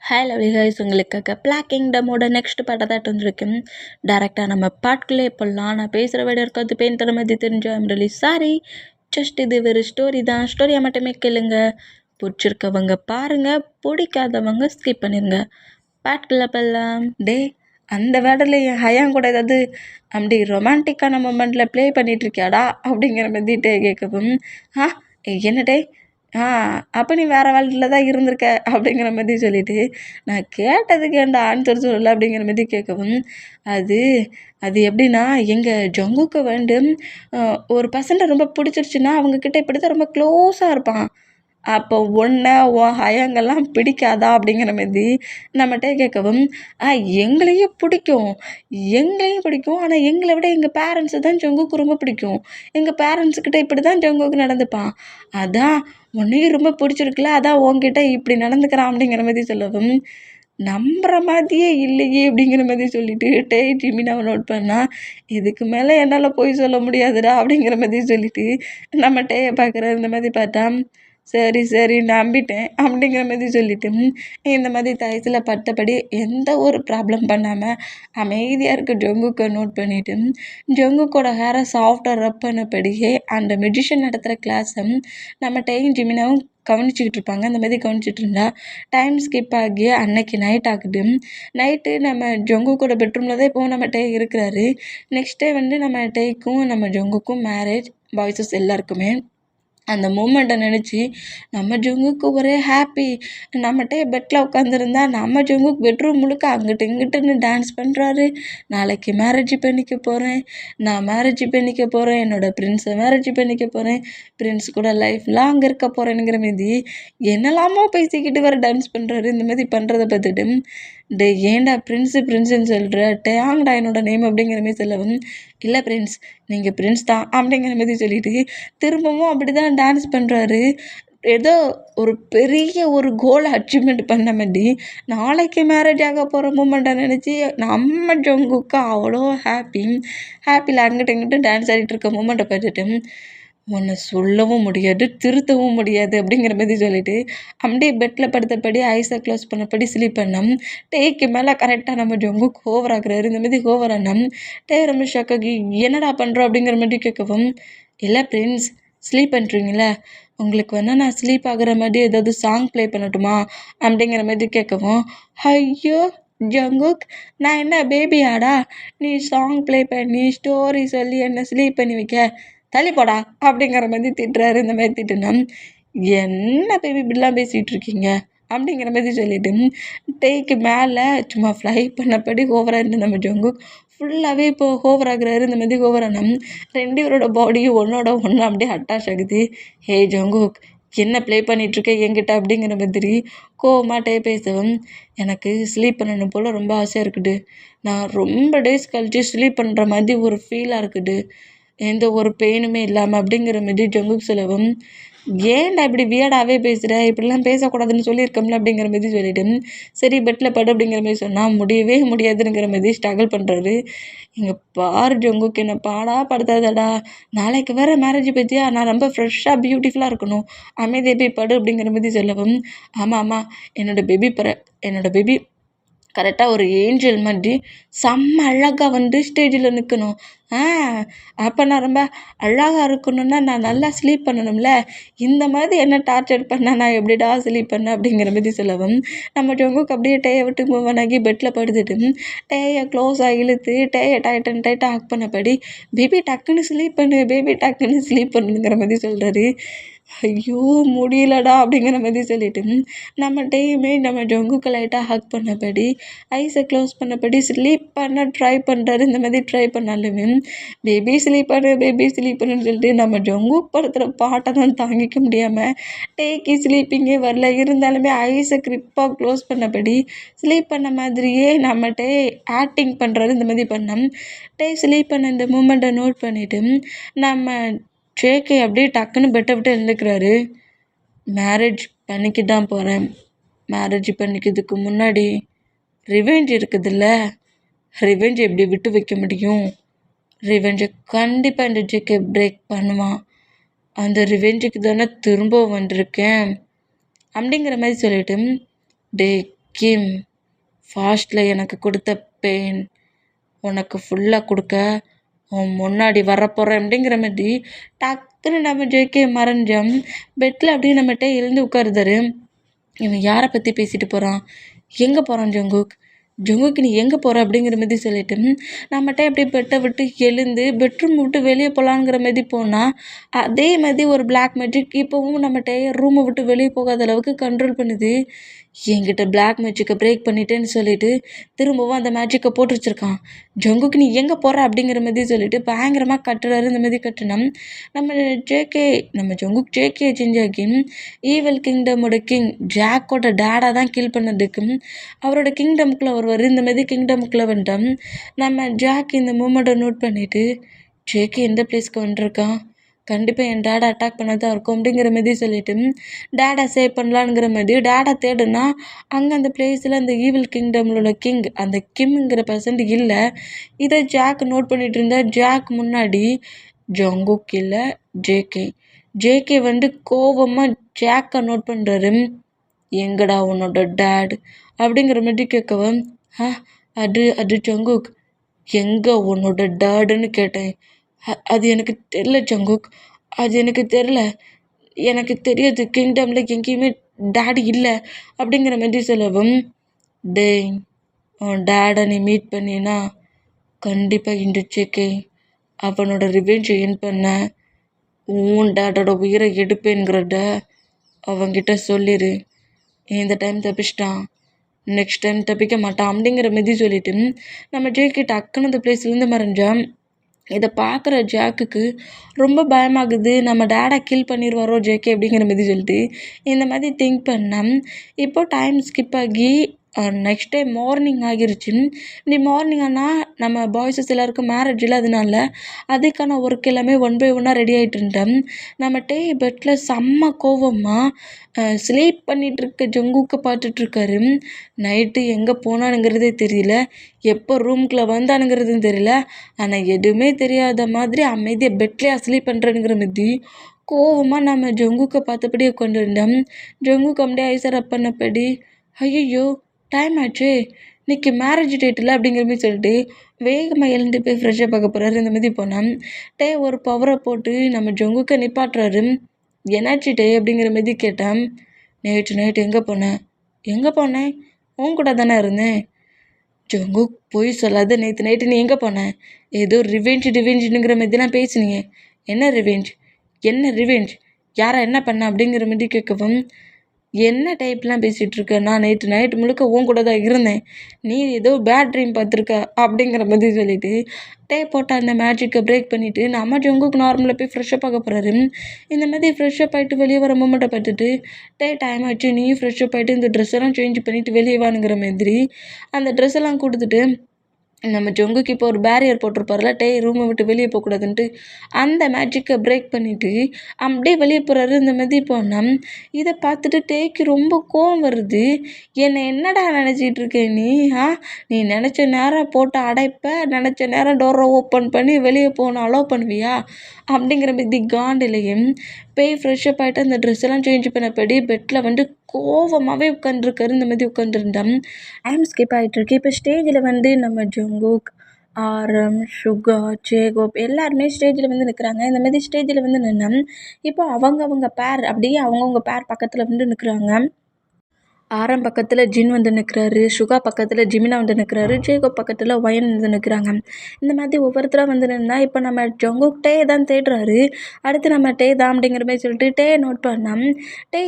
Hi lovely guys, உங்களுக்காக black கிங்டமோட next பாட்டை தான் வந்திருக்கு. டேரெக்டாக நம்ம பாட்டுக்குள்ளே போடலாம். நான் பேசுகிற வீடியோ இருக்காது பெயின் தர மாதிரி தெரிஞ்சு ஐம் ரியலி சாரி. ஜஸ்ட் இது ஒரு ஸ்டோரி தான். ஸ்டோரியை மட்டுமே கேளுங்க. பிடிச்சிருக்கவங்க பாருங்கள், பிடிக்காதவங்க ஸ்கிப் பண்ணிடுங்க. பாட்டுக்குள்ளே போடலாம். அந்த வேர்டில் என் ஹயான் கூட ஏதாவது அப்படி ரொமான்டிக்கான மூமெண்ட்டில் ப்ளே பண்ணிகிட்ருக்கியாடா அப்படிங்கிற மாதிரி கேட்கவும், என்னடே அப்போ நீ வேறு வேர்ல்டில் தான் இருந்திருக்க அப்படிங்கிற மாதிரி சொல்லிவிட்டு, நான் கேட்டதுக்கு ஏன்டா ஆன்சர் சொல்லலை அப்படிங்கிற மாதிரி கேட்கவும், அது அது எப்படின்னா, எங்கள் ஜங்குக்கு ஒரு பர்சன்ட்டை ரொம்ப பிடிச்சிருச்சுன்னா அவங்கக்கிட்ட இப்படி தான் ரொம்ப க்ளோஸாக இருப்பான். அப்போ உன்னை உன் ஹயங்கெல்லாம் பிடிக்காதா அப்படிங்கிற மாதிரி நம்மகிட்ட கேட்கவும், எங்களையும் பிடிக்கும் ஆனால் எங்களை விட எங்கள் பேரண்ட்ஸு தான் ஜங்குக்கு ரொம்ப பிடிக்கும். எங்கள் பேரண்ட்ஸுக்கிட்ட இப்படி தான் ஜங்குக்கு நடந்துப்பான். அதான் உன்னையும் ரொம்ப பிடிச்சிருக்குல்ல, அதான் உன்கிட்ட இப்படி நடந்துக்கிறான் அப்படிங்கிற மாதிரி சொல்லவும், நம்புகிற மாதிரியே இல்லையே அப்படிங்கிற மாதிரி சொல்லிவிட்டு ஜிமினாவை நோட் பண்ணா, இதுக்கு மேலே என்னால் போய் சொல்ல முடியாதுடா அப்படிங்கிற மாதிரி சொல்லிவிட்டு நம்ம டேயை பார்க்குற இந்த மாதிரி பார்த்தா, சரி நம்பிட்டேன் அப்படிங்கிற மாதிரி சொல்லிவிட்டு இந்த மாதிரி தயசில் பட்டபடி எந்த ஒரு ப்ராப்ளம் பண்ணாமல் அமைதியாக இருக்க ஜங்குக்கை நோட் பண்ணிவிட்டு ஜங்குக்கோட ஹேரை சாஃப்டாக ரப் பண்ணபடியே அந்த மெஜிஷியன் நடத்துகிற கிளாஸை நம்ம டேயும் ஜிமினாவும் கவனிச்சிக்கிட்டு இருப்பாங்க. அந்த மாதிரி கவனிச்சிட்டு இருந்தா டைம் ஸ்கிப் ஆகி அன்னைக்கு நைட் ஆகுது. நைட்டு நம்ம ஜங்குக்கோட பெட்ரூமில் தான் இப்போவும் நம்ம டே இருக்கிறாரு. நெக்ஸ்ட் டே நம்ம டேக்கும் நம்ம ஜங்குக்கும் மேரேஜ், பாய்ஸஸ் எல்லாருக்குமே. அந்த மூமெண்ட்டை நினச்சி நம்ம ஜங்குக்கு ஒரே ஹாப்பி. நம்மகிட்டே பெட்டில் உட்காந்துருந்தா நம்ம ஜங்குக்கு பெட்ரூம் முழுக்க அங்கிட்டு இங்கிட்டுன்னு டான்ஸ் பண்ணுறாரு. நாளைக்கு மேரேஜ் பண்ணிக்க போகிறேன், நான் மேரேஜ் பண்ணிக்க போகிறேன், என்னோடய பிரின்ஸை மேரேஜ் பண்ணிக்க போகிறேன், பிரின்ஸ் கூட லைஃப் லாங் இருக்க போகிறேனுங்கிற மாரி என்னெல்லாமோ பேசிக்கிட்டு வர டான்ஸ் பண்ணுறாரு. இந்த மாதிரி பண்ணுறத பார்த்துட்டு, ஏன்டா பிரின்ஸுன்னு சொல்கிற, டேயாங்கடா என்னோட நேம் அப்படிங்கிற மாதிரி சொல்லவும், இல்லை பிரின்ஸ், நீங்கள் பிரின்ஸ் தான் அப்படிங்கிற மாதிரி சொல்லிட்டு திரும்பவும் அப்படி தான் டான்ஸ் பண்ணுறாரு. ஏதோ ஒரு பெரிய ஒரு கோலை அச்சீவ்மெண்ட் பண்ண மாதிரி நாளைக்கு மேரேஜ் ஆக போகிற மூமெண்ட்டை நினச்சி நம்ம ஜங்குக்கு அவ்வளோ ஹாப்பியில் அங்கிட்ட இங்கிட்ட டான்ஸ் ஆடிட்டு இருக்க மூமெண்ட்டை பார்த்துட்டு, உன்னை சொல்லவும் முடியாது, திருத்தவும் முடியாது அப்படிங்கிற மாதிரி சொல்லிவிட்டு அப்படியே பெட்டில் படுத்தபடி ஐஸை க்ளோஸ் பண்ணபடி ஸ்லீப் பண்ணோம். டேக்கு மேலே கரெக்டாக நம்ம ஜங்குக்கு ஓவர் ஆகுறாரு. இந்த மாதிரி ஓவர் ஆனோம். டே ரொம்ப ஷாக்காகி என்னடா பண்ணுறோம் அப்படிங்கிற மாதிரி கேட்கவும், இல்லை பிரின்ஸ், ஸ்லீப் பண்ணுறீங்களே, உங்களுக்கு நான் ஸ்லீப் ஆகுற மாதிரி ஏதாவது சாங் ப்ளே பண்ணட்டுமா அப்படிங்கிற மாதிரி கேட்கவும், ஐயோ ஜங்குக், நான் என்ன பேபியாடா, நீ சாங் ப்ளே பண்ணி ஸ்டோரி சொல்லி என்ன ஸ்லீப் பண்ணி வைக்க, தள்ளி போடா அப்படிங்கிற மாதிரி திட்டுறாரு. இந்த மாதிரி திட்டுனா, என்ன பேபி இப்படிலாம் பேசிகிட்டு இருக்கீங்க அப்படிங்கிற மாதிரி சொல்லிட்டு டேக்கு மேலே சும்மா ஃப்ளை பண்ணபடி ஓவராக இருந்து நம்ம ஜங்குக் ஃபுல்லாகவே இப்போ ஓவர் ஆகுறாரு. இந்த மாதிரி ஓவர் ஆனால் ரெண்டு பேரோட பாடியும் ஒன்றோட ஒன்று அப்படியே அட்டாச் ஆகுது. ஹே ஜங்குக், என்ன ப்ளே பண்ணிகிட்ருக்க என்கிட்ட அப்படிங்கிற மாதிரி கோவமாட்டே பேசவும், எனக்கு ஸ்லீப் பண்ணணும் போல் ரொம்ப ஆசையாக இருக்குது. நான் ரொம்ப டேஸ் கழிச்சு ஸ்லீப் பண்ணுற மாதிரி ஒரு ஃபீலாக இருக்குது, எந்த ஒரு பெயினுமே இல்லாமல் அப்படிங்கிற மாதிரி ஜங்குக் சொல்லவும், ஏன்டா இப்படி வியர்டாகவே பேசுகிற, இப்படிலாம் பேசக்கூடாதுன்னு சொல்லியிருக்கோம்ல அப்படிங்கிற மாதிரி சொல்லிவிட்டு, சரி பெட்டில் படு அப்படிங்கிற மாதிரி சொன்னால் முடியவே முடியாதுங்கிற மாதிரி ஸ்ட்ரகிள் பண்ணுறாரு. இங்கே பாரு ஜங்குக்கு, என்ன பாடா படுத்தாதடா, நாளைக்கு வேறு மேரேஜ் பற்றியா, நான் ரொம்ப ஃப்ரெஷ்ஷாக பியூட்டிஃபுல்லாக இருக்கணும், அமைதியாக போய் படு அப்படிங்கிற மாதிரி சொல்லவும், ஆமாம் என்னோட பேபி கரெக்டாக ஒரு ஏஞ்சல் மாதிரி செம்ம அழகாக ஸ்டேஜில் நிற்கணும். அப்போ நான் ரொம்ப அழகாக இருக்கணும்னா நான் நல்லா ஸ்லீப் பண்ணணும்ல, இந்த மாதிரி என்ன டார்ச்சர் பண்ணால் நான் எப்படிடா ஸ்லீப் பண்ணேன் அப்படிங்கிற மாதிரி சொல்லவும், நம்ம ஜங்குக்கு அப்படியே டேயை விட்டு மூவ் ஆகி பெட்டில் படுத்துட்டு டேயை க்ளோஸாக இழுத்து டேயை டைட்டாக ஹக் பண்ணபடி, பேபி டக்குன்னு ஸ்லீப் பண்ணுங்கிற மாதிரி சொல்கிறாரு. ஐயோ முடியலடா அப்படிங்கிற மாதிரி சொல்லிட்டு நம்ம டேயுமே நம்ம ஜங்குக்கு லைட்டாக ஹக் பண்ணபடி ஐஸை க்ளோஸ் பண்ணபடி ஸ்லீப் பண்ண ட்ரை பண்ணுறாரு. இந்த மாதிரி ட்ரை பண்ணாலுமே பேபி ஸ்லீப் பண்ணுன்னு சொல்லிட்டு நம்ம ஜங்குக்கு படுத்துகிற பாட்டை தான் தாங்கிக்க முடியாமல் டேக்கு ஸ்லீப்பிங்கே வரல. இருந்தாலுமே ஐஸை க்ரிப்பாக க்ளோஸ் பண்ணபடி ஸ்லீப் பண்ண மாதிரியே நம்ம டே ஆக்டிங் பண்ணுறாரு. இந்த மாதிரி பண்ணோம். டே ஸ்லீப் பண்ண இந்த மூமெண்ட்டை நோட் பண்ணிவிட்டு நம்ம ஜேகே அப்படியே டக்குன்னு பெட்டை விட்டு எழுந்துக்கிறாரு. மேரேஜ் பண்ணிக்க தான் போகிறேன், மேரேஜ் பண்ணிக்கிறதுக்கு முன்னாடி ரிவெஞ்ச் இருக்குதுல்ல, ரிவெஞ்ச் எப்படி விட்டு வைக்க முடியும், ரிவெஞ்சை கண்டிப்பாக இந்த ஜேகே பிரேக் பண்ணுவான், அந்த ரிவெஞ்சுக்கு தானே திரும்ப வந்திருக்கேன் அப்படிங்கிற மாதிரி சொல்லிவிட்டு, டே கிம் ஃபாஸ்ட்டில் எனக்கு கொடுத்த பெயின் உனக்கு ஃபுல்லாக கொடுக்க உன் முன்னாடி வரப்போகிறேன் அப்படிங்கிற மாதிரி டக்குன்னு நம்ம ஜேகே மறைஞ்சோம். பெட்டில் அப்படியே நம்மகிட்ட எழுந்து உட்காருதாரு. இவன் யாரை பற்றி பேசிட்டு போகிறான், எங்கே போகிறான் ஜங்குக்கு நீ எங்கே போகிற அப்படிங்கிற மாதிரி சொல்லிட்டு நம்மகிட்ட அப்படியே பெட்டை விட்டு எழுந்து பெட்ரூம் விட்டு வெளியே போகலாங்கிற மாதிரி போனால் அதே மாதிரி ஒரு பிளாக் மேஜிக் இப்போவும் நம்மகிட்ட ரூமை விட்டு வெளியே போகாத அளவுக்கு கண்ட்ரோல் பண்ணுது. என்கிட்ட பிளாக் மேஜிக்கை பிரேக் பண்ணிட்டேன்னு சொல்லிட்டு திரும்பவும் அந்த மேஜிக்கை போட்டு வச்சுருக்கான். ஜங்குக்கு நீ எங்கே போகிற அப்படிங்கிற மாதிரி சொல்லிட்டு பயங்கரமாக கட்டுறாரு. இந்த மாதிரி கட்டினோம் நம்ம ஜங்குக்கு ஜேகே செஞ்சாக்கி ஈவல் கிங்டமோட கிங் ஜாக்கோட டேடாக தான் கில் பண்ணதுக்கு அவரோட கிங்டமுக்குள்ளே வருவார். இந்த மாதிரி கிங்டமுக்குள்ளே வந்துட்டோம். நம்ம ஜாக் இந்த மூமெண்ட்டை நோட் பண்ணிவிட்டு ஜேகே எந்த பிளேஸ்க்கு வந்துருக்கான், கண்டிப்பாக என் டேடை அட்டாக் பண்ண தான் இருக்கும் அப்படிங்கிற மாதிரி சொல்லிட்டு டேடை சேவ் பண்ணலான்ங்கிற மாதிரி டேடை தேடுனா அங்கே அந்த பிளேஸில் அந்த ஈவில் கிங்டம்லோட கிங் அந்த கிம்ங்கிற பர்சன்ட் இல்லை. இதை ஜாக் நோட் பண்ணிட்டு இருந்தா ஜாக் முன்னாடி ஜங்குக் இல்லை ஜேகே கோவமாக ஜாக்கை நோட் பண்ணுறாரு. எங்கடா உன்னோட டேட் அப்படிங்கிற மாதிரி கேட்கவும் அது ஜங்குக் எங்கே உன்னோட டேடுன்னு கேட்டேன். அது எனக்கு தெரில ஜங்குக், அது எனக்கு தெரில, எனக்கு தெரியாது கிங்டமில் எங்கேயுமே டேடி இல்லை அப்படிங்கிற மாதிரி சொல்லவும் டேய் உன் டேடை நீ மீட் பண்ணினா கண்டிப்பாக இந்த ஜேகே அவனோட ரிவெஞ்ச் என் பண்ண உன் டேடோட உயிரை எடுப்பேங்கிறத அவங்கிட்ட சொல்லிடு. இந்த டைம் தப்பிச்சிட்டான், நெக்ஸ்ட் டைம் தப்பிக்க மாட்டான் அப்படிங்கிற மாதிரி சொல்லிட்டு நம்ம ஜேகே டக்குன்னு அந்த பிளேஸ்லேருந்து மறைஞ்சான். இதை பார்க்குற ஜாக்குக்கு ரொம்ப பயமாகுது. நம்ம டேடை கில் பண்ணிடுவாரோ ஜேகே அப்படிங்கிற மாதிரி சொல்லிட்டு இந்த மாதிரி திங்க் பண்ணேன். இப்போது டைம் ஸ்கிப் ஆகி நெக்ஸ்ட் டே மார்னிங் ஆகிருச்சு. இப்படி மார்னிங் ஆனால் நம்ம பாய்ஸஸ் எல்லாருக்கும் மேரேஜ் இல்லாதனால அதுக்கான ஒர்க் எல்லாமே ஒன் பை ஒன்னாக ரெடி ஆகிட்டு இருந்தேன். நம்ம பெட்டில் செம்ம கோவமாக ஸ்லீப் பண்ணிகிட்டு இருக்க ஜங்குக்கை பார்த்துட்ருக்காரு. நைட்டு எங்கே போனானுங்கிறதே தெரியல, எப்போ ரூம்குள்ளே வந்தானுங்கிறதும் தெரியல. ஆனால் எதுவுமே தெரியாத மாதிரி அமைதியாக பெட்லேயே ஸ்லீப் பண்ணுறேனுங்கிற மாதிரி கோவமாக நம்ம ஜங்குக்கை பார்த்தபடி உட்காந்து இருந்தோம். ஜங்குக்கு அப்படியே ஐசர் அப் பண்ணபடி ஐயோ டைம் ஆச்சு, இன்றைக்கி மேரேஜ் டேட்டில் அப்படிங்கிற மாதிரி சொல்லிட்டு வேகமாக எழுந்து போய் ஃப்ரெஷ்ஷாக பார்க்க போகிறாரு. இந்த மாதிரி போனால் ஒரு பவரை போட்டு நம்ம ஜங்குக்கை நிப்பாட்டுறாரு. என்னாச்சு அப்படிங்கிற மாதிரி கேட்டான். நைட்டு எங்கே போனேன் உன் கூட தானே இருந்தேன். ஜங்குக் போய் சொல்லாத, நேற்று நைட்டு நீ எங்கே போனேன், ஏதோ ரிவெஞ்சுங்கிற மாதிரிலாம் பேசுனீங்க. என்ன ரிவெஞ்ச் யாரை என்ன பண்ண அப்படிங்கிற மாதிரி கேட்கவும் என்ன டைப்லாம் பேசிகிட்ருக்க, நான் நேற்று நைட்டு முழுக்க உன் கூட தான் இருந்தேன், நீ ஏதோ பேட் ட்ரீம் பார்த்துருக்க அப்படிங்கிற மாதிரி சொல்லிவிட்டு போட்ட அந்த மேஜிக்கை பிரேக் பண்ணிவிட்டு நம்ம ஜங்குக்கு நார்மலாக போய் ஃப்ரெஷ்ஷப் ஆக போகிறாரு. இந்த மாதிரி ஃப்ரெஷ்ஷப் ஆகிட்டு வெளியே வர மூமெண்ட்டை பார்த்துட்டு டைம் ஆச்சு, நீயும் ஃப்ரெஷ்ஷப் ஆகிட்டு இந்த ட்ரெஸ் எல்லாம் சேஞ்ச் பண்ணிவிட்டு வெளியே வானுங்கிற மாதிரி அந்த ட்ரெஸ் எல்லாம் கொடுத்துட்டு நம்ம ஜங்குக்கு இப்போ ஒரு பேரியர் போட்டிருப்பார்ல, ரூமை விட்டு வெளியே போகக்கூடாதுன்ட்டு அந்த மேஜிக்கை பிரேக் பண்ணிவிட்டு அப்படியே வெளியே போகிறாரு. இந்த மாதிரி போனால் இதை பார்த்துட்டு டேக்கு ரொம்ப கோவம் வருது. என்னடா நினச்சிட்டு இருக்க நீ நினச்ச நேரம் போட்டு அடைப்ப, நினச்ச நேரம் டோரை ஓப்பன் பண்ணி வெளியே போகணும் அலோவ் பண்ணுவியா அப்படிங்கிற மாதிரி காண்டிலையும் போய் ஃப்ரெஷ்ஷப் ஆகிட்டு அந்த ட்ரெஸ் எல்லாம் சேஞ்ச் பண்ணபடி பெட்டில் கோவமாகவே உட்காந்துருக்காரு. இந்த மாதிரி உட்காந்துருந்தேன். டைம் ஸ்கிப் ஆகிட்டுருக்கு. இப்போ ஸ்டேஜில் நம்ம ஜங்குக், ஆரம், சுகா, ஜேகோப் எல்லாருமே ஸ்டேஜில் நிற்கிறாங்க. இந்த மாதிரி ஸ்டேஜில் நின்னா இப்போ அவங்க பேர் அப்படியே அவங்கவுங்க பேர் பக்கத்தில் நிற்கிறாங்க. ஆரம் பக்கத்தில் ஜின் நிற்கிறாரு, சுகா பக்கத்தில் ஜிமினா நிற்கிறாரு, ஜேகோப் பக்கத்தில் ஒயன் நிற்கிறாங்க. இந்த மாதிரி ஒவ்வொருத்தராக நின்னா இப்போ நம்ம ஜங்குக் தான் தேடுறாரு. அடுத்து நம்ம தான் அப்படிங்கிற மாதிரி சொல்லிட்டு நோட் பண்ணோம்.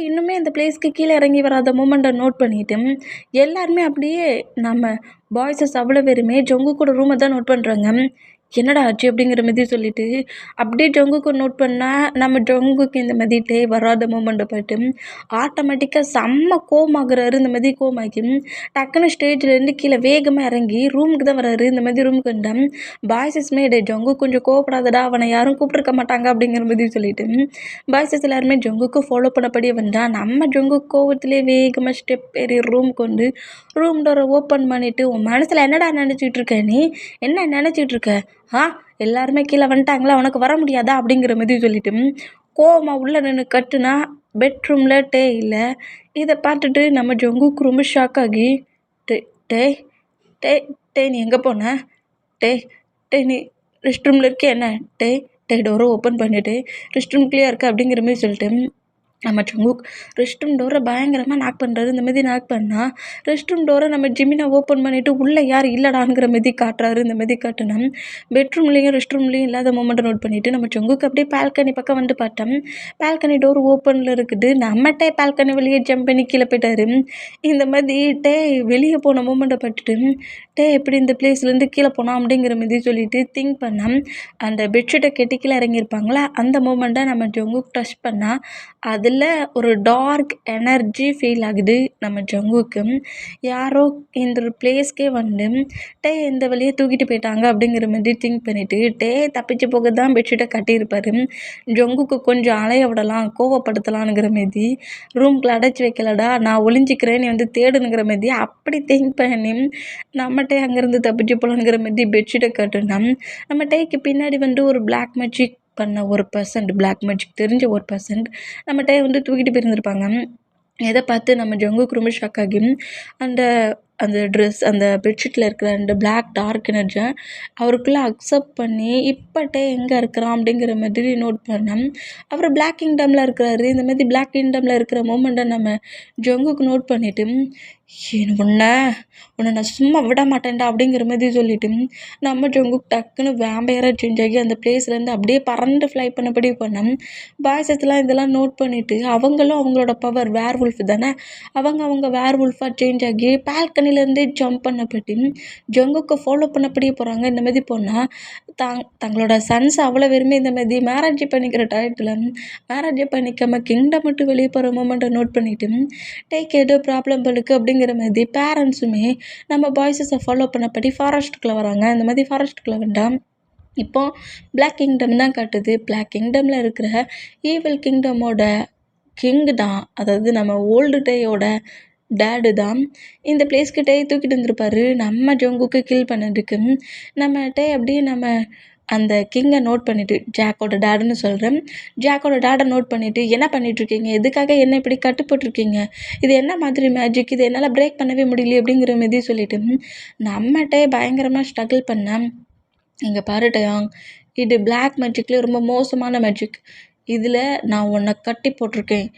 இன்னுமே இந்த பிளேஸ்க்கு கீழே இறங்கி வராத மூமெண்ட்டை நோட் பண்ணிவிட்டு எல்லாருமே அப்படியே நம்ம பாய்ஸஸ் அவ்வளோ பேருமே ஜங்குக்கோட ரூமை தான் நோட் பண்ணுறாங்க. என்னடா ஆச்சு அப்படிங்கிற மாதிரி சொல்லிட்டு அப்படியே ஜங்குக்கு நோட் பண்ணால் நம்ம ஜங்குக்கு இந்த மாதிரி வராத மூமெண்ட்டை பார்த்து ஆட்டோமேட்டிக்காக செம்ம கோவமாகறாரு. இந்த மாதிரி கோவமாக்கி டக்குன்னு ஸ்டேஜ்லேருந்து கீழே வேகமாக இறங்கி ரூமுக்கு தான் வராரு. இந்த மாதிரி ரூமுக்கு வந்தால் பாய்ஸஸ்மே ஜங்கு கொஞ்சம் கோவப்படாதடா, அவனை யாரும் கூப்பிட்டுருக்க மாட்டாங்க அப்படிங்கிற மாதிரி சொல்லிட்டு பாய்ஸஸ் எல்லாருமே ஜங்குக்கு ஃபாலோ பண்ணபடியே வந்தால் நம்ம ஜங்கு கோவத்திலே வேகமாக ஸ்டெப் ஏறி ரூமுக்கு வந்து ரூம் டோரை ஓப்பன் பண்ணிவிட்டு உன் மனசில் என்னடா நினச்சிட்டு இருக்க, நீ என்ன நினச்சிட்டு இருக்க, எல்லாருமே கீழே வந்துட்டாங்களா, உனக்கு வர முடியாதா அப்படிங்கிற மாதிரி சொல்லிட்டு கோவமாக உள்ளே நின்று கட்டுனா பெட்ரூமில் இல்லை. இதை பார்த்துட்டு நம்ம ஜங்குக்கு ரொம்ப ஷாக் ஆகி டே டேய் டேய் டேய் நீ எங்கே போன? டேய் டேய் நீ ரெஸ்ட் ரூமில் இருக்கியா என்ன? டேய் டேய் டோரை ஓப்பன் பண்ணிவிட்டு ரெஸ்ட் ரூம் கிளியர் இருக்கா அப்படிங்கிற மாதிரி சொல்லிட்டு நம்ம ஜங்குக் ரெஸ்ட் ரூம் டோரை பயங்கரமாக நாக் பண்ணுறாரு. இந்த மாதிரி நாக் பண்ணால் ரெஸ்ட் ரூம் டோரை நம்ம ஜிமினை ஓப்பன் பண்ணிவிட்டு உள்ளே யார் இல்லைடாங்கிற மாதிரி காட்டுறாரு. இந்த மாதிரி காட்டினா பெட்ரூம்லேயும் ரெஸ்ட் ரூம்லேயும் இல்லாத மூமெண்ட்டை நோட் பண்ணிவிட்டு நம்ம ஜங்குக் அப்படியே பால்கனி பக்கம் வந்து பார்த்தோம். பால்கனி டோர் ஓப்பனில் இருக்குது. நம்மகிட்டே பால்கனி வெளியே ஜம்ப் பண்ணி கீழே போயிட்டாரு. இந்த மாதிரி வெளியே போன மூமெண்ட்டை பட்டுட்டு எப்படி இந்த பிளேஸ்லேருந்து கீழே போனோம் அப்படிங்கிற மாதிரி சொல்லிட்டு திங்க் பண்ணால் அந்த பெட்ஷீட்டை கெட்டி கீழே இறங்கியிருப்பாங்களா அந்த மூமெண்ட்டை நம்ம ஜங்குக் டச் பண்ணால் அதில் ஒரு டார்க் எனர்ஜி ஃபீல் ஆகுது நம்ம ஜங்குக்கு. யாரோ இந்த ஒரு பிளேஸ்க்கே வந்து இந்த வழியை தூக்கிட்டு போயிட்டாங்க அப்படிங்கிற மாதிரி திங்க் பண்ணிவிட்டு தப்பிச்சு போக தான் பெட்ஷீட்டை கட்டியிருப்பார். ஜங்குக்கு கொஞ்சம் அலைய விடலாம் கோவப்படுத்தலான்ங்கிற மாரி ரூம்குள்ளே அடைச்சி வைக்கலடா நான் ஒளிஞ்சிக்கிறேன் நீ வந்து தேடுனுங்கிற மாரி அப்படி திங்க் பண்ணி நம்மகிட்டே அங்கேருந்து தப்பிச்சு போகலாங்கிற மாரி பெட்ஷீட்டை கட்டுனா நம்ம டேக்கு பின்னாடி வந்து ஒரு பிளாக் மேஜிக் பண்ண ஒரு பர்சன்ட் பிளாக் மேஜிக் தெரிஞ்ச ஒரு பர்சன்ட் நம்மகிட்ட வந்து தூக்கிட்டு போயிருந்துருப்பாங்க. இதை பார்த்து நம்ம ஜங்குக்கு ரொம்ப ஷாக் ஆகி அந்த அந்த ட்ரெஸ் அந்த பெட்ஷீட்டில் இருக்கிற அந்த பிளாக் டார்க் எனர்ஜியை அவருக்குள்ளே அக்செப்ட் பண்ணி இப்போட்டே எங்கே இருக்கிறான் அப்படிங்கிற மாதிரி நோட் பண்ணோம். அவர் பிளாக் கிங்டமில் இருக்கிறாரு. இந்த மாதிரி பிளாக் கிங்டமில் இருக்கிற மூமெண்ட்டை நம்ம ஜங்குக்கு நோட் பண்ணிவிட்டு உன்னை நான் சும்மா விட மாட்டேன்டா அப்படிங்கிற மாதிரி சொல்லிவிட்டு நம்ம ஜங்குக் டக்குன்னு வேம்பையராக சேஞ்ச் ஆகி அந்த பிளேஸ்லேருந்து அப்படியே பறந்து ஃப்ளை பண்ணபடி பண்ணோம். பாய்ஸஸ்லாம் இதெல்லாம் நோட் பண்ணிவிட்டு அவங்களும் அவங்களோட பவர் வேர் உல்ஃப் தானே அவங்க வேர் உல்ஃபாக சேஞ்ச் ஆகி பால்கனிலேருந்தே ஜம்ப் பண்ணப்பட்டு ஜங்குக்கை ஃபாலோ பண்ணப்படியே போகிறாங்க. இந்த மாதிரி போனால் தங்களோட சன்ஸ் அவ்வளோ வெறுமே இந்த மாதிரி மேரேஜ் பண்ணிக்கிற டயத்தில் மேரேஜ் பண்ணிக்காமல் கிங்டம் மட்டும் வெளியே போகிற மூமெண்ட்டை நோட் பண்ணிவிட்டு ஏதோ ப்ராப்ளம் பழுக்கு அப்படிங்கிற மாதிரி பேரண்ட்ஸுமே நம்ம பாய்ஸஸை ஃபாலோ பண்ணப்படி ஃபாரஸ்ட்டுக்குள்ளே வராங்க. இந்த மாதிரி ஃபாரஸ்ட்டுக்குள்ளே வந்தால் இப்போது பிளாக் கிங்டம் தான் காட்டுது. பிளாக் கிங்டமில் இருக்கிற ஈவில் கிங்டமோட கிங் தான், அதாவது நம்ம ஓல்டு டேயோட டேடு தான் இந்த பிளேஸ்க்கு தூக்கிட்டு வந்திருப்பாரு நம்ம ஜங்குக்கு கில் பண்ணதுக்கு. நம்ம அப்படியே நம்ம அந்த கிங்கை நோட் பண்ணிவிட்டு ஜாக்கோட டேடுன்னு சொல்கிறேன். ஜாக்கோட டேடை நோட் பண்ணிவிட்டு என்ன பண்ணிகிட்ருக்கீங்க, எதுக்காக என்ன இப்படி கட்டு போட்டிருக்கீங்க, இது என்ன மாதிரி மேஜிக், இது என்னால் பிரேக் பண்ணவே முடியல அப்படிங்கிற மாதிரி சொல்லிவிட்டு நம்மகிட்டே பயங்கரமாக ஸ்ட்ரகிள் பண்ணேன். இங்கே பாரு டயாங், இது பிளாக் மேஜிக்லேயே ரொம்ப மோசமான மேஜிக். இதில் நான் உன்னை கட்டி போட்டிருக்கேன்.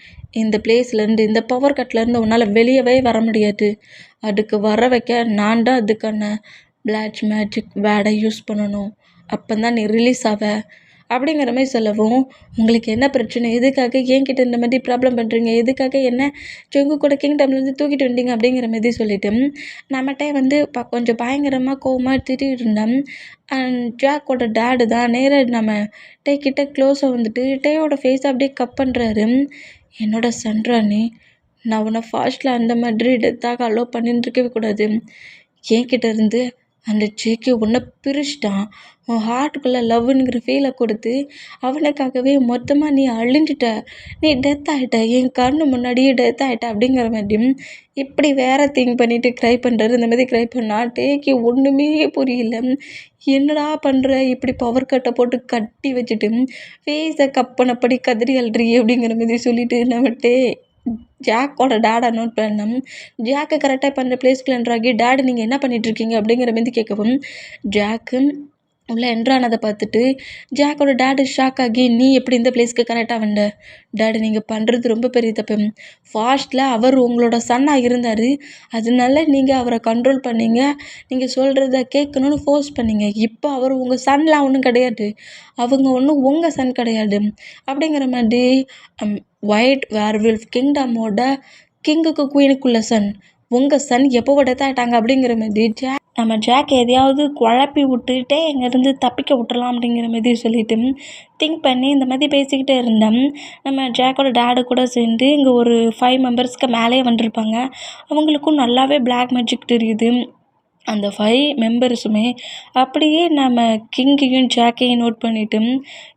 இந்த பிளேஸ்லேருந்து இந்த பவர் கட்லேருந்து உன்னால் வெளியவே வர முடியாது. அதுக்கு வர வைக்க நான் தான் அதுக்கான பிளாக் மேஜிக் வேர்டை யூஸ் பண்ணணும். அப்போ தான் நீ ரிலீஸ் ஆவ அப்படிங்கிற மாதிரி சொல்லவும் உங்களுக்கு என்ன பிரச்சனை, எதுக்காக என்கிட்ட இந்த மாதிரி ப்ராப்ளம் பண்ணுறீங்க, எதுக்காக என்ன ஜங்கு கூட கிங்டம்லேருந்து தூக்கிட்டு வந்தீங்க அப்படிங்கிற மாதிரி சொல்லிவிட்டு நம்மகிட்ட வந்து கொஞ்சம் பயங்கரமாக கோவமாக திட்டிகிட்டு இருந்தோம். அண்ட் ஜாக்கோட டேடு தான் நேராக நம்ம கிட்ட க்ளோஸாக வந்துட்டு டேயோட ஃபேஸை அப்படியே கப் பண்ணுறாரு. என்னோட சன்ராணி, நான் உன்னை ஃபாஸ்ட்டில் அந்த மாதிரி டெத்தாக அலோவ் பண்ணிட்டுருக்கவே கூடாது. என்கிட்ட இருந்து அந்த ஜேக்கி உன்னை பிரிச்சிட்டான். உன் ஹார்ட்டுக்குள்ளே லவ்னுங்கிற ஃபீலை கொடுத்து அவனுக்காகவே மொத்தமாக நீ அழிஞ்சிட்ட, நீ டெத் ஆகிட்ட, என் கண்ணு முன்னாடியே டெத் ஆகிட்ட அப்படிங்கிற மாதிரி இப்படி வேறு திங்க் பண்ணிவிட்டு க்ரை பண்ணுறாரு. இந்த மாதிரி க்ரை பண்ணால் டேக்கு ஒன்றுமே புரியல. என்னடா பண்ணுற, இப்படி பவர் கட்டை போட்டு கட்டி வச்சுட்டு ஃபேஸை கப் பண்ணப்படி கதறி அல்றி அப்படிங்கிற மாதிரி சொல்லிவிட்டு நம்மகிட்டே ஜாக்கோட டேடை நோட் பண்ணோம். ஜாக்கை கரெக்டாக இப்போ அந்த பிளேஸ்க்குள்ள என்ட்ராகி டேடு நீங்கள் என்ன பண்ணிகிட்ருக்கீங்க அப்படிங்கிற மாதிரி கேட்கவும் ஜாக்கு உள்ளே என்ட்ரானதை பார்த்துட்டு ஜாக்கோட டேடு ஷாக் ஆகி நீ எப்படி இந்த பிளேஸ்க்கு கரெக்டாக வந்த? டேடு நீங்கள் பண்ணுறது ரொம்ப பெரிய தப்பு. ஃபாஸ்ட்டில் அவர் உங்களோட சன்னாக இருந்தார், அதனால நீங்கள் அவரை கண்ட்ரோல் பண்ணீங்க, நீங்கள் சொல்கிறத கேட்கணுன்னு ஃபோர்ஸ் பண்ணீங்க. இப்போ அவர் உங்கள் சன்லாம் ஒன்றும் கிடையாது, அவங்க ஒன்றும் உங்கள் சன் கிடையாது அப்படிங்கிற மாதிரி ஒயிட் வேர்வல்ஃப் கிங்டமோட கிங்குக்கு குயினுக்குள்ள சன், உங்கள் சன் எப்போ டெத் ஆகிட்டாங்க அப்படிங்கிற மாதிரி நம்ம ஜாக் எதையாவது குழப்பி விட்டுட்டே இங்கேருந்து தப்பிக்க விட்டுறலாம் அப்படிங்கிற மாதிரி சொல்லிவிட்டு திங்க் பண்ணி இந்த மாதிரி பேசிக்கிட்டே இருந்தேன். நம்ம ஜாக்கோட டேடு கூட சேர்ந்து இங்கே ஒரு 5 மெம்பர்ஸ்க்கு மேலேயே வந்திருப்பாங்க. அவங்களுக்கும் நல்லாவே பிளாக் மேஜிக் தெரியுது. அந்த 5 மெம்பர்ஸுமே அப்படியே நம்ம கிங்கையும் ஜாக்கையும் நோட் பண்ணிவிட்டு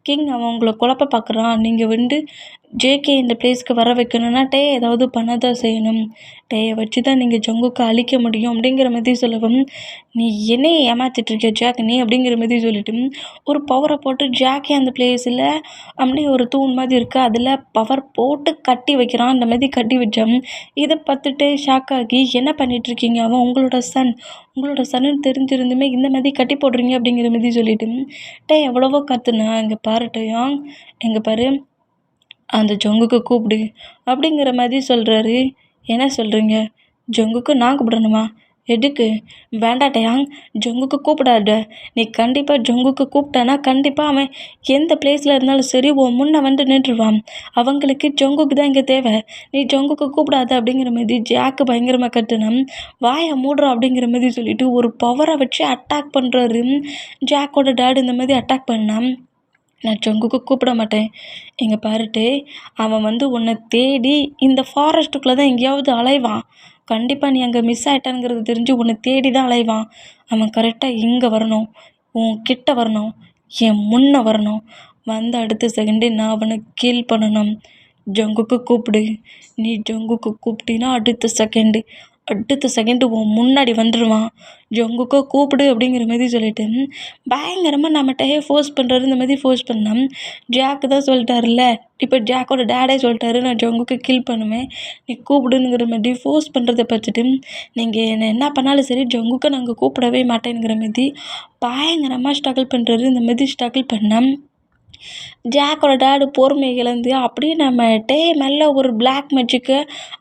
கிங் அவங்கள குழப்ப பார்க்குறான். நீங்கள் வந்து ஜேகே இந்த பிளேஸ்க்கு வர வைக்கணும்னா ஏதாவது பண்ண தான் செய்யணும். வச்சு தான் நீங்கள் ஜங்குக்கு அழிக்க முடியும் அப்படிங்கிற மாதிரி சொல்லவும், நீ என்னைய ஏமாத்திட்டு இருக்க ஜாக் நீ அப்படிங்கிற மாதிரி சொல்லிட்டு ஒரு பவரை போட்டு ஜாக்கே அந்த பிளேஸில் அப்படியே ஒரு தூண் மாதிரி இருக்குது, அதில் பவர் போட்டு கட்டி வைக்கிறான். அந்த மாதிரி கட்டி வச்சான். இதை பார்த்துட்டு ஷாக் ஆகி என்ன பண்ணிட்டு இருக்கீங்க, அவன் உங்களோட சன்னு தெரிஞ்சிருந்துமே இந்த மாதிரி கட்டி போடுறீங்க அப்படிங்கிற மாதிரி சொல்லிட்டு எவ்வளவோ கத்துனா, இங்கே பாரு டயாங், எங்கே பாரு அந்த ஜங்குக்கு கூப்பிடு அப்படிங்கிற மாதிரி சொல்கிறாரு. என்ன சொல்கிறீங்க, ஜங்குக்கு நான் கூப்பிடணுமா, எதுக்கு, வேண்டா டயாங், ஜங்குக்கு கூப்பிடாத. நீ கண்டிப்பாக ஜங்குக்கு கூப்பிட்டானா கண்டிப்பாக அவன் எந்த பிளேஸில் இருந்தாலும் சரி உன் முன்ன வந்து நின்றுவான். அவங்களுக்கு ஜங்குக்கு தான் இங்கே தேவை, நீ ஜங்குக்கு கூப்பிடாத அப்படிங்கிற மாதிரி ஜாக்கு பயங்கரமாக கட்டுனான். வாயை மூடுறோம் அப்படிங்கிற மாதிரி சொல்லிட்டு ஒரு பவரை வச்சு அட்டாக் பண்ணுறாரு. ஜாக்கோட டேட் இந்த மாதிரி அட்டாக் பண்ணான். நான் ஜங்குக்கு கூப்பிட மாட்டேன். இங்கே பாருட்டு, அவன் வந்து உன்னை தேடி இந்த ஃபாரஸ்ட்டுக்குள்ளே தான் எங்கேயாவது அலைவான். கண்டிப்பாக நீ அங்கே மிஸ் ஆகிட்டானுங்கிறது தெரிஞ்சு உன்னை தேடி தான் அலைவான். அவன் கரெக்டாக இங்கே வரணும், உன் கிட்ட வரணும், என் முன்ன வரணும். வந்த அடுத்த செகண்டே நான் அவனை கில் பண்ணணும். ஜங்குக்கு கூப்பிடு. நீ ஜங்குக்கு கூப்பிட்டினா அடுத்த செகண்டு உன் முன்னாடி வந்துடுவான். ஜங்குக்கு கூப்பிடு அப்படிங்கிற மாதிரி சொல்லிட்டு பயங்கரமாக நம்மகிட்டயே ஃபோர்ஸ் பண்ணுறாரு. இந்த மாதிரி ஃபோர்ஸ் பண்ணான். ஜாக்கு தான் சொல்லிட்டாருல்ல, இப்போ ஜாக்கோட டேடே சொல்லிட்டாரு நான் ஜங்குக்கு கில் பண்ணுவேன், நீ கூப்பிடுங்கிற மாதிரி ஃபோர்ஸ் பண்ணுறதை பார்த்துட்டு நீங்கள் என்ன பண்ணாலும் சரி ஜங்குக்கு நாங்கள் கூப்பிடவே மாட்டேங்கிற மாதிரி பயங்கரமாக ஸ்ட்ரகிள் பண்ணுறாரு. இந்த மாதிரி ஸ்ட்ரகிள் பண்ணால் ஜாக்கோட டேடு பொறுமை இழந்து அப்படியே நம்ம மேலே ஒரு பிளாக் மேஜிக்கை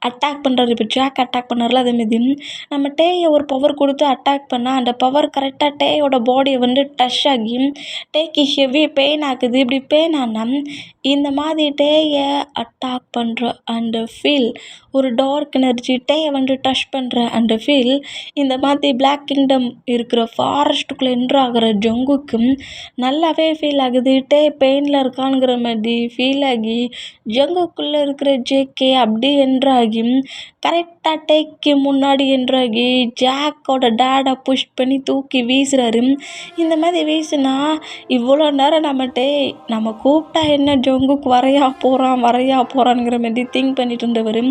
அட்டாக் பண்ணுறாரு. இப்போ ஜாக் அட்டாக் பண்ணார்ல, அதேமாரி நம்ம ஒரு பவர் கொடுத்து அட்டாக் பண்ணால் அந்த பவர் கரெக்டாக டேயோட பாடியை வந்து டச் ஆகி டேக்கு ஹெவி பெயின் ஆகுது. இப்படி பெயின் ஆனால் இந்த மாதிரி டேயை அட்டாக் பண்ணுற அந்த ஃபீல், ஒரு டார்க் எனர்ஜி டேயை வந்து டச் பண்ணுற அந்த ஃபீல், இந்த மாதிரி பிளாக் கிங்டம் இருக்கிற ஃபாரஸ்ட்டுக்குள்ளே என்ட்ரு ஆகிற ஜங்குக்கு நல்லாவே ஃபீல் ஆகுது. பெயினில் இருக்கானுங்கிற மாதிரி ஃபீல் ஆகி ஜங்குக்குள்ளே இருக்கிற ஜேகே அப்படி என்ட்ராகி கரெக்டாக டேக்கு முன்னாடி என்ட்ராகி ஜாக்கோட டேடை புஷ் பண்ணி தூக்கி வீசுறாரு. இந்த மாதிரி வீசுனா இவ்வளோ நேரம் நம்ம கூப்பிட்டா என்ன ஜங்குக்கு வரையா போகிறான்ங்கிற மாதிரி திங்க் பண்ணிட்டு இருந்தவர்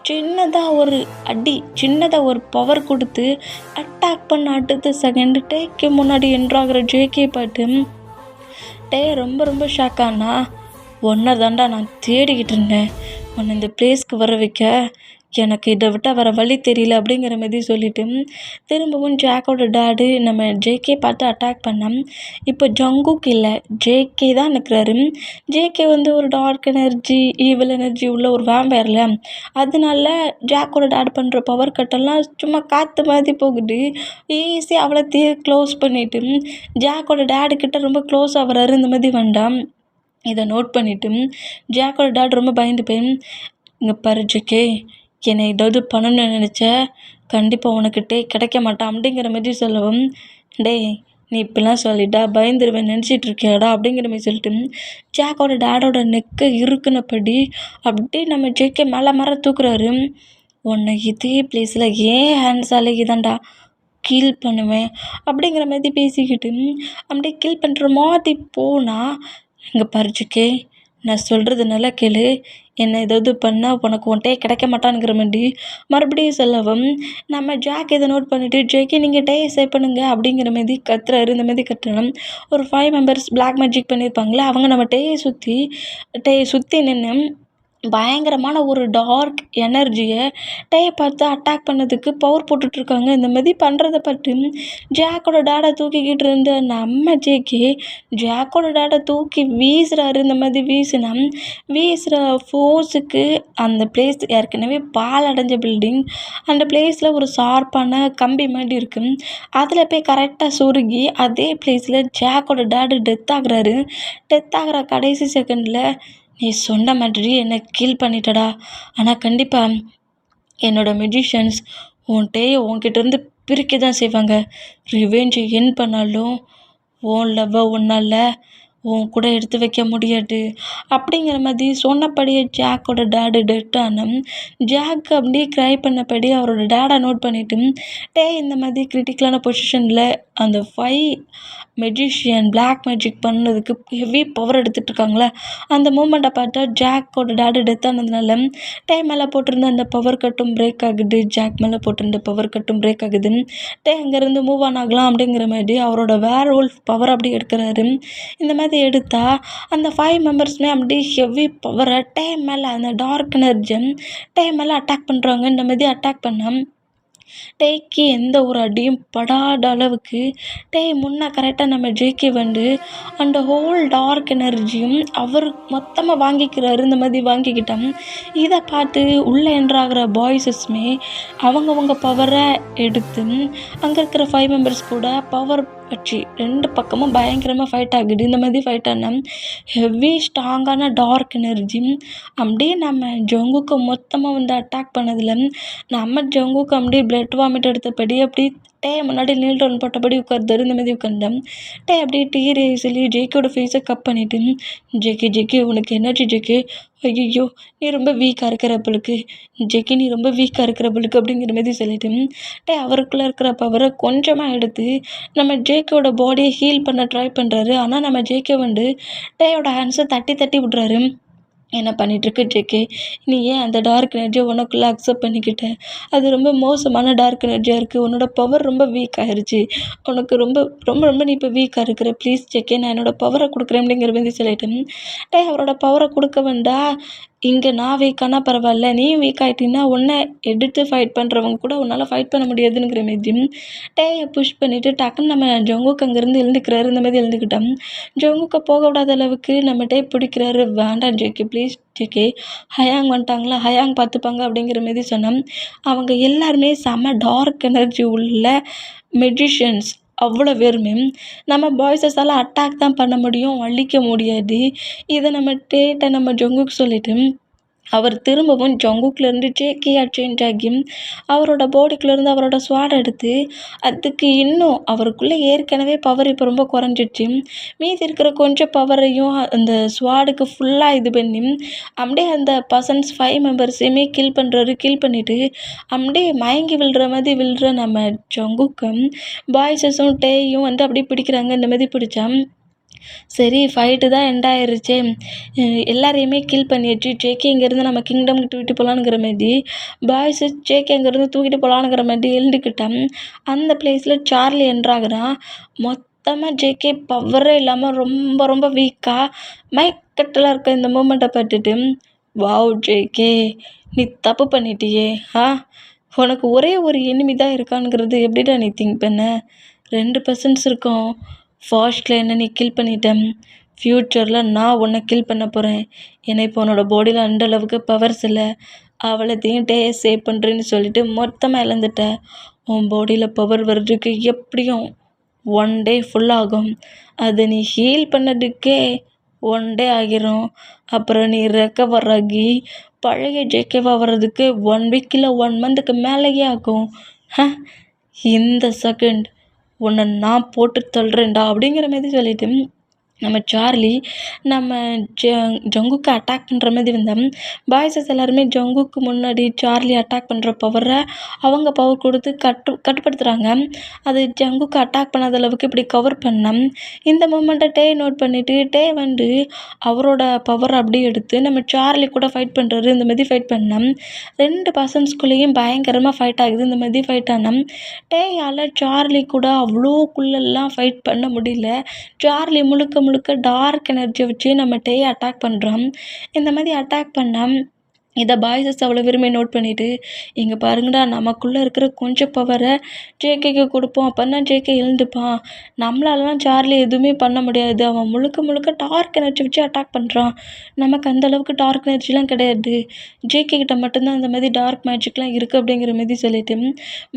சின்னதாக ஒரு அடி, சின்னதாக ஒரு பவர் கொடுத்து அட்டாக் பண்ண அடுத்த செகண்ட் டேக்கு முன்னாடி என்ட்ராகிற ஜேகே பாட்டு ரொம்ப ஷாக் ஆனா, ஒன்றை தாண்டா நான் தேடிக்கிட்டு இருந்தேன், உன்னை இந்த பிளேஸ்க்கு வர வைக்க எனக்கு இதை விட்டால் வர வழி தெரியல அப்படிங்கிற மாதிரி சொல்லிட்டு திரும்பவும் ஜாக்கோட டேடு நம்ம ஜேகே பார்த்து அட்டாக் பண்ணான். இப்போ ஜங்குக்கு இல்லை, ஜேகே தான் நிற்கிறாரு. ஜேகே வந்து ஒரு டார்க் எனர்ஜி, ஈவில் எனர்ஜி உள்ள ஒரு வேம்பயர்ல, அதனால ஜாக்கோட டேடு பண்ணுற பவர் கட்டெல்லாம் சும்மா காற்று மாதிரி போகுது. ஈஸியாக அவ்வளோத்தையும் க்ளோஸ் பண்ணிவிட்டு ஜாக்கோட டேடு கிட்ட ரொம்ப க்ளோஸ் ஆகிறாரு. இந்த மாதிரி வேண்டாம். இதை நோட் பண்ணிவிட்டு ஜாக்கோட டேட் ரொம்ப பயந்து போய், இங்கே பாரு ஜேகே, என்னை ஏதாவது பண்ணணும்னு நினச்ச கண்டிப்பாக உனக்கிட்டே கிடைக்க மாட்டான் அப்படிங்கிற மாதிரி சொல்லவும், நீ இப்படிலாம் சொல்லிட்டா பயந்துருவேன் நினச்சிட்டு இருக்கியாடா அப்படிங்கிற மாதிரி சொல்லிட்டு ஜாக்கோட டேடோட நெக்கை இருக்குனப்படி அப்படியே நம்ம ஜேகே மேலே தூக்குறாரு. உன்னை இதே பிளேஸில் ஏன் ஹேண்ட்ஸாலே இதாண்டா கீல் பண்ணுவேன் அப்படிங்கிற மாதிரி பேசிக்கிட்டு அப்படியே கீல் பண்ணுற மாதிரி போனால், இங்கே பாரு ஜேகே, நான் சொல்கிறது நல்லா கேளு, என்னை ஏதாவது பண்ணால் உனக்கு கிடைக்க மாட்டானுங்கிற மாதிரி மறுபடியும் சொல்லவும் நம்ம ஜாக் இதை நோட் பண்ணிவிட்டு ஜேகே நீங்கள் சேவ் பண்ணுங்க அப்படிங்கிற மாதிரி கத்துறாரு. இந்த மாதிரி கத்துறோம் ஒரு 5 மெம்பர்ஸ் பிளாக் மேஜிக் பண்ணியிருப்பாங்களே, அவங்க நம்ம சுற்றி நின்று பயங்கரமான ஒரு டார்க் எனர்ஜியை பார்த்து அட்டாக் பண்ணதுக்கு பவர் போட்டுட்ருக்காங்க. இந்த மாதிரி பண்ணுறத பார்த்து ஜாக்கோட டேடை தூக்கிக்கிட்டு இருந்த நம்ம ஜேகே ஜாக்கோட டேடை தூக்கி வீசுகிறாரு. இந்த மாதிரி வீசுகிற ஃபோர்ஸுக்கு அந்த பிளேஸ் ஏற்கனவே பால் அடைஞ்ச பில்டிங், அந்த பிளேஸில் ஒரு ஷார்ப்பான கம்பி மாதிரி இருக்குது. அதில் போய் கரெக்டாக சொருகி அதே பிளேஸில் ஜாக்கோட டேடு டெத் ஆகிற கடைசி செகண்டில், நீ சொன்ன மாதிரி என்னை கில் பண்ணிட்டடா, ஆனால் கண்டிப்பாக என்னோடய மெஜிஷியன்ஸ் உன்கிட்டேருந்து பிரிக்க தான் செய்வாங்க. ரிவெஞ்ச் என் பண்ணாலும் உன் லவ்வை உன்னால் உன் கூட எடுத்து வைக்க முடியாது அப்படிங்கிற மாதிரி சொன்னபடியே ஜாக்கோட டேடு டெட்டான ஜாக் அப்படியே க்ரை பண்ணபடி அவரோட டேடை நோட் பண்ணிவிட்டு இந்த மாதிரி கிரிட்டிக்கலான பொசிஷனில் அந்த 5 மெஜிஷியன் பிளாக் மேஜிக் பண்ணதுக்கு ஹெவி பவர் எடுத்துகிட்டு இருக்காங்களே, அந்த மூமெண்ட்டை பார்த்தா ஜாக்கோட டாடி டெத் ஆனதுனால டே மேலே போட்டிருந்த அந்த பவர் கட்டும் பிரேக் ஆகுது. ஜாக் மேலே போட்டிருந்த பவர் கட்டும் பிரேக் ஆகுது. டே அங்கேருந்து மூவ் ஆன் ஆகலாம் அப்படிங்கிற மாதிரி அவரோட வேர் வுல்ஃப் பவர் அப்படி எடுக்கிறாரு. இந்த மாதிரி எடுத்தால் அந்த 5 மெம்பர்ஸுமே அப்படி ஹெவி பவரை டே மேலே அந்த டார்க் எனர்ஜி டே மேலே அட்டாக் பண்ணுறாங்க. இந்த மாதிரி அட்டாக் பண்ண டேக்கு எந்த ஒரு அடியும் படாத அளவுக்கு டே முன்னே கரெக்டாக நம்ம ஜேகே வந்து அந்த ஹோல் டார்க் எனர்ஜியும் அவர் மொத்தமாக வாங்கிக்கிறாரு. இந்த மாதிரி வாங்கிக்கிட்டோம். இதை பார்த்து உள்ளே என்ட்ராகிற பாய்ஸஸ்மே அவங்கவுங்க பவரை எடுத்து அங்கே இருக்கிற 5 மெம்பர்ஸ் கூட பவர் வச்சு 2 பக்கமும் பயங்கரமாக ஃபைட் ஆகுது. இந்த மாதிரி ஃபைட் ஆனால் ஹெவி ஸ்ட்ராங்கான டார்க் எனர்ஜி அப்படியே நம்ம ஜங்குக்கு மொத்தமாக வந்து அட்டாக் பண்ணதில் நம்ம ஜங்குக்கு அப்படியே பிளட் வாமிட் எடுத்தபடி அப்படி டே முன்னாடி நீல் டவுன் போட்டபடி உட்கார்ந்தாரு. இந்த மாதிரி உட்காந்தேன். டே அப்படியே டீரை சொல்லி ஜேக்கோட ஃபேஸை கப் பண்ணிட்டு, ஜேகே உனக்கு என்னாச்சு ஜேகே? ஐயோ நீ ரொம்ப வீக்காக இருக்கிறப்பளுக்கு ஜேகே நீ ரொம்ப வீக்காக இருக்கிறப்பளுக்கு அப்படிங்கிற மாதிரி சொல்லிட்டு டே அவருக்குள்ளே இருக்கிற பவரை கொஞ்சமாக எடுத்து நம்ம ஜேகேவோட பாடியை ஹீல் பண்ண ட்ரை பண்ணுறாரு. ஆனால் நம்ம ஜேகே வந்து டேயோட ஹேண்ட்ஸை தட்டி தட்டி விட்றாரு. என்ன பண்ணிகிட்ருக்கு ஜேகே? நீ ஏன் அந்த டார்க் எனர்ஜியை உனக்குள்ளே அக்செப்ட் பண்ணிக்கிட்ட? அது ரொம்ப மோசமான டார்க் எனர்ஜியாக இருக்குது. உன்னோட பவர் ரொம்ப வீக் ஆகிருச்சு. உனக்கு ரொம்ப ரொம்ப ரொம்ப நீ இப்போ வீக்காக இருக்கிற. ப்ளீஸ் ஜேகே நான் என்னோடய பவரை கொடுக்குறேன் அப்படிங்கிற மாதிரி சொல்லிட்டேன். டே அவரோட பவரை கொடுக்க வேண்டா. இங்கே நான் வீக்கானா பரவாயில்ல, நீயும் வீக் ஆகிட்டீங்கன்னா உன்னை எடுத்து ஃபைட் பண்ணுறவங்க கூட உன்னால் ஃபைட் பண்ண முடியாதுங்கிற மாதிரி டேயை புஷ் பண்ணிவிட்டு டக்குன்னு நம்ம ஜங்குக்கு அங்கேருந்து எழுந்துக்கிறாரு. இந்த மாதிரி எழுந்துக்கிட்டோம். ஜங்குக்கை போக விடாத அளவுக்கு நம்ம டே பிடிக்கிறாரு. வேண்டாம் ஜேகே ப்ளீஸ் ஜேகே, ஹயாங் வந்துட்டாங்களா, ஹயாங் பார்த்துப்பாங்க அப்படிங்கிற மாதிரி சொன்னோம். அவங்க எல்லாருமே செம டார்க் எனர்ஜி உள்ள மெஜிஷியன்ஸ். அவ்வளோ பேருமே நம்ம பாய்ஸஸால் அட்டாக் தான் பண்ண முடியும், அழிக்க முடியாது. இதை நம்ம டேட்டை நம்ம ஜங்குக்கு சொல்லிவிட்டு அவர் திரும்பவும் ஜங்குக்குலேருந்து ஜேகேயாக சேஞ்ச் ஆகி அவரோட பாடிக்குள்ளேருந்து அவரோட ஸ்வாட் எடுத்து அதுக்கு இன்னும் அவருக்குள்ளே ஏற்கனவே பவர் இப்போ ரொம்ப குறைஞ்சிடுச்சு. மீதி இருக்கிற கொஞ்சம் பவரையும் அந்த ஸ்வாடுக்கு ஃபுல்லாக இது பண்ணி அப்படியே அந்த பர்சன்ஸ் 5 மெம்பர்ஸையுமே கில் பண்ணுறாரு. கில் பண்ணிவிட்டு அப்படியே மயங்கி விழுற மாதிரி விழுற நம்ம ஜங்குக்கும் பாய்ஸஸும் டேயும் வந்து அப்படியே பிடிக்கிறாங்க. இந்த மாதிரி பிடிச்சா சரி ஃபைட்டு தான் எண்ட் ஆயிருச்சே, எல்லாரையுமே கில் பண்ணியாச்சு. ஜேகே இங்கேருந்து நம்ம கிங்டம்க்கு தூக்கிட்டு போகலான்னுங்கிற மாதிரி பாய்ஸு ஜேகே அங்கேருந்து தூக்கிட்டு போகலான்னுங்கிற மாதிரி எழுந்துக்கிட்டான். அந்த பிளேஸில் சார்லி என்ட்ராகிறான். மொத்தமாக ஜேகே பவரே இல்லாமல் ரொம்ப ரொம்ப வீக்காக மைக்கட்டில் இருக்க இந்த மூமெண்ட்டை பார்த்துட்டு, வாவ் ஜேகே நீ தப்பு பண்ணிட்டியே. உனக்கு ஒரே ஒரு எனிமி தான் இருக்கானுங்கிறது எப்படிடா நீ திங்க் பண்ண? 2 பர்சன்ஸ் இருக்கோம். ஃபாஸ்ட்டில் என்ன நீ கில் பண்ணிட்டேன். ஃப்யூச்சரில் நான் உன்னை கில் பண்ண போகிறேன். ஏன்னா இப்போ உன்னோட பாடியில் அந்த அளவுக்கு பவர்ஸ் இல்லை. அவ்வளோத்தையும் டே சேவ் பண்ணுறேன்னு சொல்லிட்டு மொத்தமாக இழந்துட்ட. உன் பாடியில் பவர் வர்றதுக்கு எப்படியும் 1 டே ஃபுல்லாகும். அதை நீ ஹீல் பண்ணதுக்கே 1 டே ஆகிரும். அப்புறம் நீ ரெக்கவர் ஆகி பழைய ஜேகேவாக வர்றதுக்கு 1 வீக் இல்லை 1 மந்த்துக்கு மேலேயே ஆகும். இந்த செகண்ட் உன்னை நான் போட்டு தள்ளுறேன்டா அப்படிங்கிற மாதிரி சொல்லிட்டு நம்ம சார்லி நம்ம ஜங்குக்கு அட்டாக் பண்ணுற மாதிரி வந்தோம். பாய்ஸஸ் எல்லாருமே ஜங்குக்கு முன்னாடி சார்லி அட்டாக் பண்ணுற பவரை அவங்க பவர் கொடுத்து கட்டுப்படுத்துகிறாங்க. அது ஜங்குக்கு அட்டாக் பண்ணாத அளவுக்கு இப்படி கவர் பண்ணோம். இந்த மூமெண்ட்டை டே நோட் பண்ணிவிட்டு டே வந்து அவரோட பவர் அப்படியே எடுத்து நம்ம சார்லி கூட ஃபைட் பண்ணுறாரு. இந்த மாதிரி ஃபைட் பண்ணோம். 2 பர்சன்ஸ்குள்ளேயும் பயங்கரமாக ஃபைட் ஆகுது. இந்த மாதிரி ஃபைட் ஆனோம். டேயால் சார்லி கூட அவ்வளோக்குள்ளெல்லாம் ஃபைட் பண்ண முடியல. சார்லி முழுக்க டார்க் எனர்ஜியை வச்சு நம்ம டேயை அட்டாக் பண்ணுறோம். இந்த மாதிரி அட்டாக் பண்ணால் இதை பாய்ஸஸ் அவ்வளோ விரும்பி நோட் பண்ணிவிட்டு, இங்கே பாருங்கடா நமக்குள்ளே இருக்கிற கொஞ்சம் பவரை ஜேகேக்கு கொடுப்போம், அப்போ தான் ஜேகே எழுந்துப்பான். நம்மளாலலாம் சார்லி எதுவுமே பண்ண முடியாது. அவன் முழுக்க டார்க் எனர்ஜி வச்சு அட்டாக் பண்ணுறான். நமக்கு அந்தளவுக்கு டார்க் எனர்ஜிலாம் கிடையாது. ஜேகே கிட்ட மட்டும்தான் அந்த மாதிரி டார்க் மேஜிக்லாம் இருக்குது அப்படிங்கிற மாதிரி சொல்லிட்டு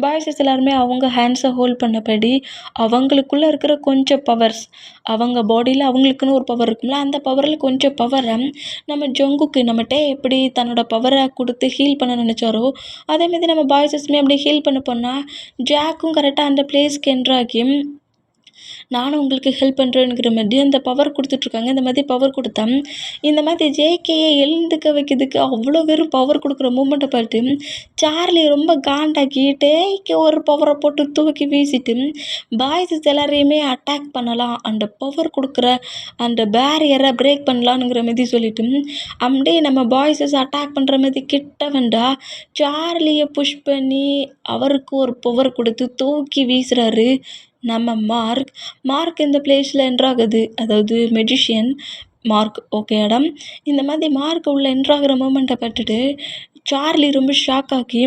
பாய்ஸஸ் எல்லாருமே அவங்க ஹேண்ட்ஸை ஹோல்ட் பண்ணபடி அவங்களுக்குள்ளே இருக்கிற கொஞ்சம் பவர்ஸ், அவங்க பாடியில் அவங்களுக்குன்னு ஒரு பவர் இருக்கும்ல, அந்த பவரில் கொஞ்சம் பவரை நம்ம ஜங்குக்கு நம்ம டே எப்படி தன்னோட பவரை கொடுத்து ஹீல் பண்ண நினச்சாரோ அதேமாதிரி நம்ம பாய்ஸஸ்மே அப்படியே ஹீல் பண்ண போனால் ஜாக்கும் கரெக்டாக அந்த பிளேஸ்க்கு என்ட்ராகி நானும் உங்களுக்கு ஹெல்ப் பண்ணுறேங்கிற மாதிரி அந்த பவர் கொடுத்துட்ருக்காங்க. இந்த மாதிரி பவர் கொடுத்தா இந்த மாதிரி ஜேகேயை எழுந்துக்க வைக்கிறதுக்கு அவ்வளோ பேரும் பவர் கொடுக்குற மூமெண்ட்டை பார்த்து சார்லி ரொம்ப காண்டாக்கி டேய்க்கு ஒரு பவரை போட்டு தூக்கி வீசிட்டு பாய்ஸஸ் எல்லாரையுமே அட்டாக் பண்ணலாம், அந்த பவர் கொடுக்குற அந்த பேரியரை பிரேக் பண்ணலான்னுங்கிற மாதிரி சொல்லிட்டு அப்படியே நம்ம பாய்ஸஸ் அட்டாக் பண்ணுற மாதிரி கிட்ட வந்தா சார்லியை புஷ் பண்ணி அவருக்கு ஒரு பவர் கொடுத்து தூக்கி வீசுறாரு நம்ம மார்க். மார்க் இந்த பிளேஸில் என்ட்ராகுது, அதாவது மெஜிஷியன் மார்க். ஓகே இடம் இந்த மாதிரி மார்க் உள்ள என்ட்ராகிற மூமெண்ட்டை பார்த்துட்டு சார்லி ரொம்ப ஷாக் ஆகி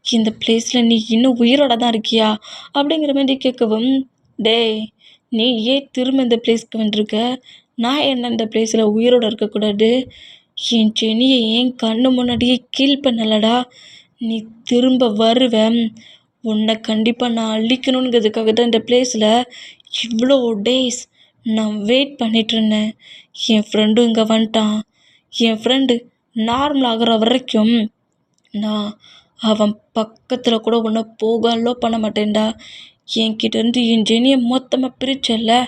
இந்த பிளேஸில் நீ இன்னும் உயிரோட தான் இருக்கியா அப்படிங்கிற மாதிரி கேட்கவும், டேய் நீ ஏன் திரும்ப இந்த பிளேஸ்க்கு வந்திருக்க, நான் என்ன இந்த பிளேஸில் உயிரோடு இருக்கக்கூடாது, என் செனியை ஏன் கண்ணு முன்னாடியே கீல் பண்ணலடா, நீ திரும்ப வருவேன், உன்னை கண்டிப்பாக நான் அழிக்கணுங்கிறதுக்காக தான் இந்த பிளேஸில் இவ்வளோ டேஸ் நான் வெயிட் பண்ணிகிட்ருந்தேன். என் ஃப்ரெண்டும் இங்கே வந்துட்டான், என் ஃப்ரெண்டு நார்மல் ஆகிற வரைக்கும் நான் அவன் பக்கத்தில் கூட ஒன்றை போக அலோ பண்ண மாட்டேன்டா. என்கிட்டேருந்து என் ஜெனியை மொத்தமாக பிரிச்சல,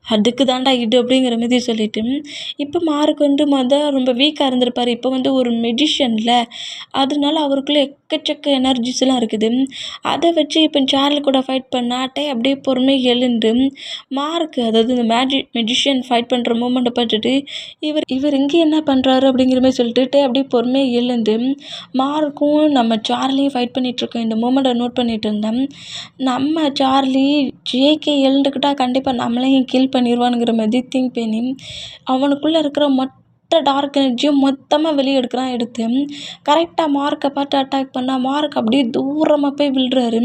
அதுக்கு தாண்டா இது அப்படிங்கிற மாதிரி சொல்லிட்டு இப்போ மார்க் ரொம்ப வீக்காக இருந்திருப்பார். இப்போ ஒரு மெஜிஷியனில் அதனால அவருக்குள்ளே எக்கச்சக்க எனர்ஜிஸ்லாம் இருக்குது. அதை வச்சு இப்போ சார்லி கூட ஃபைட் பண்ணாட்டே அப்படியே பொறுமையாக எழுந்து மார்க், அதாவது இந்த மெஜிஷியன் ஃபைட் பண்ணுற மூமெண்ட்டை பார்த்துட்டு இவர் இங்கே என்ன பண்ணுறாரு அப்படிங்கிற மாதிரி சொல்லிட்டு அப்படியே பொறுமையாக எழுந்து மார்க்கும் நம்ம சார்லியும் ஃபைட் பண்ணிகிட்ருக்கோம். இந்த மூமெண்ட்டை நோட் பண்ணிகிட்டு இருந்தேன். நம்ம சார்லி ஜேகே எழுந்துக்கிட்டால் கண்டிப்பாக நம்மளையும் கில் பண்ணிடுவானுங்கிற மாதிரி திங்க் பண்ணி அவனுக்குள்ளே இருக்கிற டார்க் எனர்ஜியும் மொத்தமாக வெளியே எடுத்து கரெக்டாக மார்க்கை பார்த்து அட்டாக் பண்ணால் மார்க் அப்படியே தூரமாக போய் விழுறாரு.